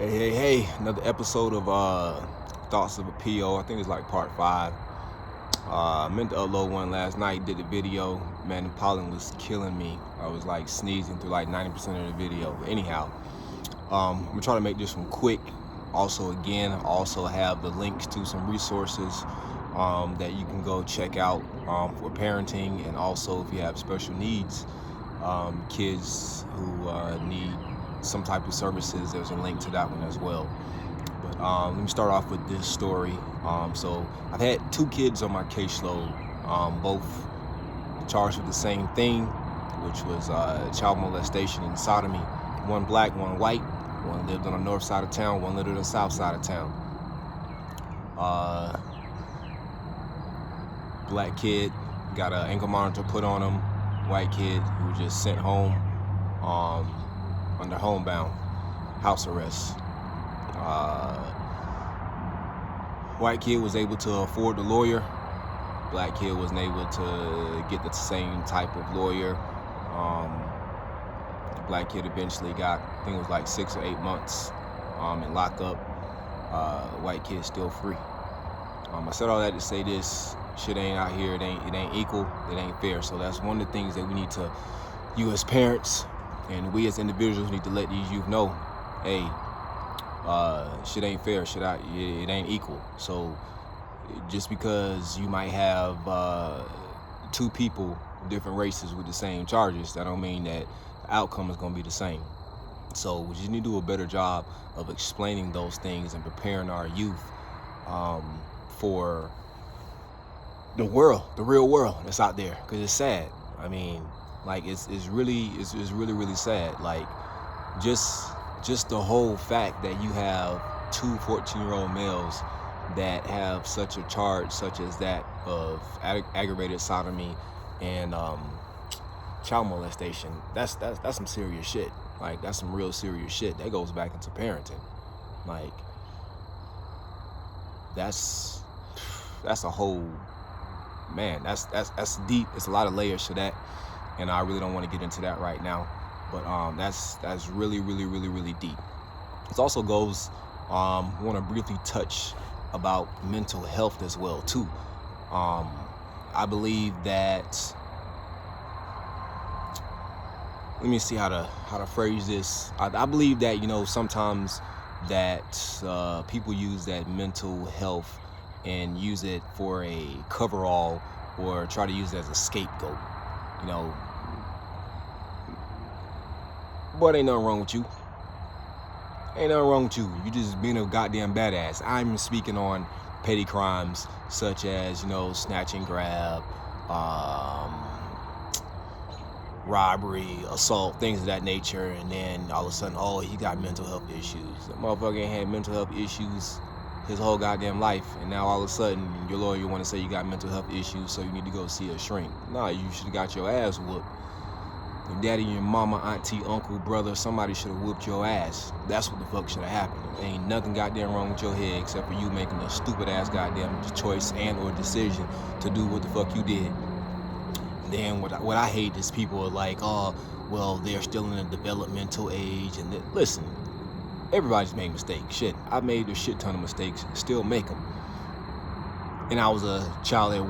Hey, another episode of Thoughts of a PO. I think it's like part 5. I meant to upload one last night, did the video. Man, the pollen was killing me. I was like sneezing through like 90% of the video. But anyhow, I'm gonna try to make this one quick. Also have the links to some resources that you can go check out for parenting, and also if you have special needs, kids who need some type of services, there's a link to that one as well. But let me start off with this story. So I've had 2 kids on my caseload, both charged with the same thing, which was child molestation and sodomy. One black, one white. One lived on the north side of town, one lived on the south side of town. Black kid got an ankle monitor put on him. White kid who was just sent home under homebound house arrest. White kid was able to afford the lawyer. Black kid wasn't able to get the same type of lawyer. The black kid eventually got, I think it was like 6 or 8 months in lockup. White kid still free. I said all that to say this: shit ain't out here. It ain't equal. It ain't fair. So that's one of the things that we need to, you as parents and we as individuals, need to let these youth know. Hey, shit ain't fair. It ain't equal. So just because you might have 2 people, different races with the same charges, that don't mean that the outcome is going to be the same. So we just need to do a better job of explaining those things and preparing our youth for the world, the real world that's out there, because it's sad. I mean, like it's really sad. Like just the whole fact that you have 2 14-year-old males that have such a charge such as that of aggravated sodomy and child molestation. That's some serious shit. Like, that's some real serious shit. That goes back into parenting. Like, that's a whole, man, that's deep. It's a lot of layers to that, and I really don't want to get into that right now. But that's really deep. It also goes, I want to briefly touch about mental health as well too. I believe that, let me see how to phrase this. I believe that, sometimes that people use that mental health and use it for a coverall, or try to use it as a scapegoat. Boy, ain't nothing wrong with you. Ain't nothing wrong with you. You just being a goddamn badass. I'm speaking on petty crimes such as, snatch and grab, robbery, assault, things of that nature. And then all of a sudden, oh, he got mental health issues. The motherfucker ain't had mental health issues his whole goddamn life. And now all of a sudden, your lawyer want to say you got mental health issues, so you need to go see a shrink. Nah, you should have got your ass whooped. Your daddy, your mama, auntie, uncle, brother, somebody should have whooped your ass. That's what the fuck should have happened. There ain't nothing goddamn wrong with your head except for you making a stupid ass goddamn choice and or decision to do what the fuck you did. And then what I hate is people are like, oh, well, they're still in a developmental age. And listen, everybody's made mistakes. Shit, I made a shit ton of mistakes, still make them. And I was a child at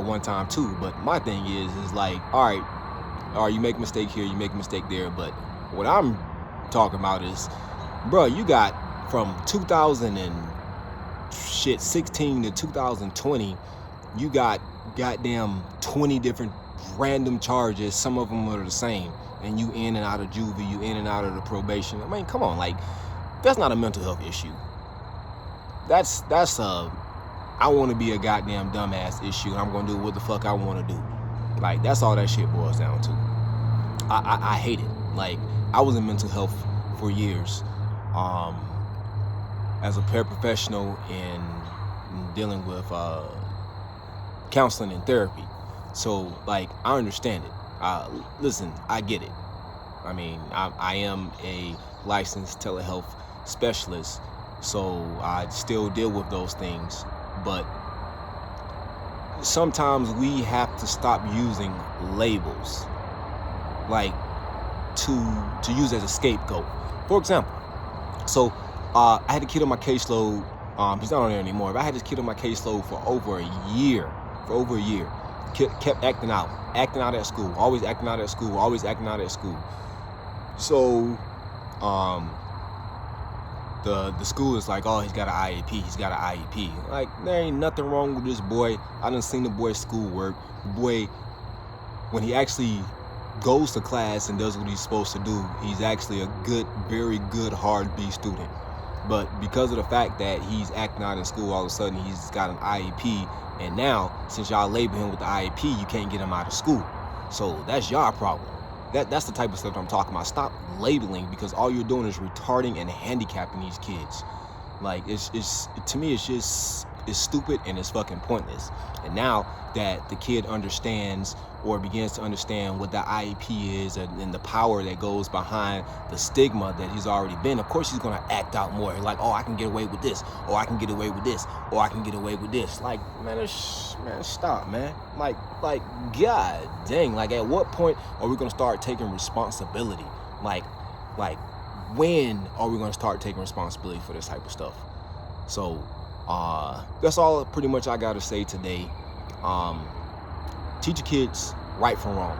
one time too. But my thing is like, all right, you make a mistake here, you make a mistake there, but what I'm talking about is, bro, you got from 2016 to 2020, you got goddamn 20 different random charges. Some of them are the same, and you in and out of juvie, you in and out of the probation. I mean, come on, like, that's not a mental health issue. That's a I want to be a goddamn dumbass issue, and I'm gonna do what the fuck I want to do. Like, that's all that shit boils down to. I hate it. Like, I was in mental health for years, as a paraprofessional in dealing with counseling and therapy. So, like, I understand it. Listen, I get it. I mean, I am a licensed telehealth specialist, so I still deal with those things. But sometimes we have to stop using labels, like to use as a scapegoat. For example, so I had a kid on my caseload. He's not on there anymore, but I had this kid on my caseload for over a year. Kept acting out at school, always acting out at school. So, the school is like, oh, he's got an IEP. Like, there ain't nothing wrong with this boy. I done seen the boy's schoolwork. The boy, when he actually goes to class and does what he's supposed to do, he's actually a good, very good, hard B student. But because of the fact that he's acting out in school, all of a sudden he's got an IEP, and now, since y'all label him with the IEP, you can't get him out of school. So that's y'all problem. That's the type of stuff I'm talking about. Stop labeling, because all you're doing is retarding and handicapping these kids. Like, it's to me, it's stupid and it's fucking pointless. And now that the kid understands or begins to understand what the IEP is and the power that goes behind the stigma that he's already been, of course he's gonna act out more. Like, oh, I can get away with this, or I can get away with this, or I can get away with this. Like, man, stop, man. Like, god dang. Like, at what point are we gonna start taking responsibility? Like, when are we gonna start taking responsibility for this type of stuff? So, that's all pretty much I gotta say today. Teach your kids right from wrong.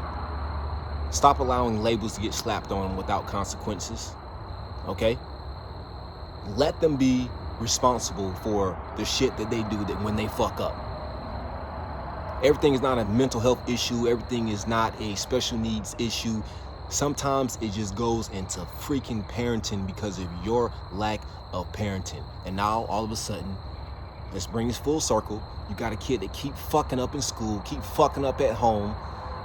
Stop allowing labels to get slapped on them without consequences. Okay? Let them be responsible for the shit that they do that when they fuck up. Everything is not a mental health issue. Everything is not a special needs issue. Sometimes it just goes into freaking parenting because of your lack of parenting. And now all of a sudden, let's bring this full circle. You got a kid that keep fucking up in school, keep fucking up at home,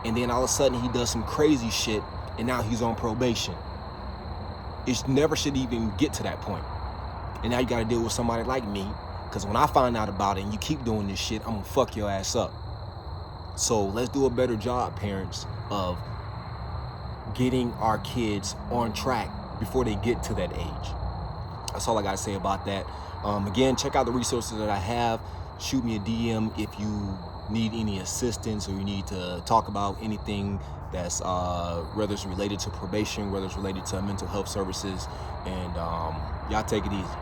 and then all of a sudden he does some crazy shit, and now he's on probation. It never should even get to that point. And now you got to deal with somebody like me, because when I find out about it and you keep doing this shit, I'm gonna fuck your ass up. So let's do a better job, parents, of getting our kids on track before they get to that age. That's all I gotta say about that. Again, check out the resources that I have. Shoot me a DM if you need any assistance or you need to talk about anything that's whether it's related to probation, whether it's related to mental health services, and y'all take it easy.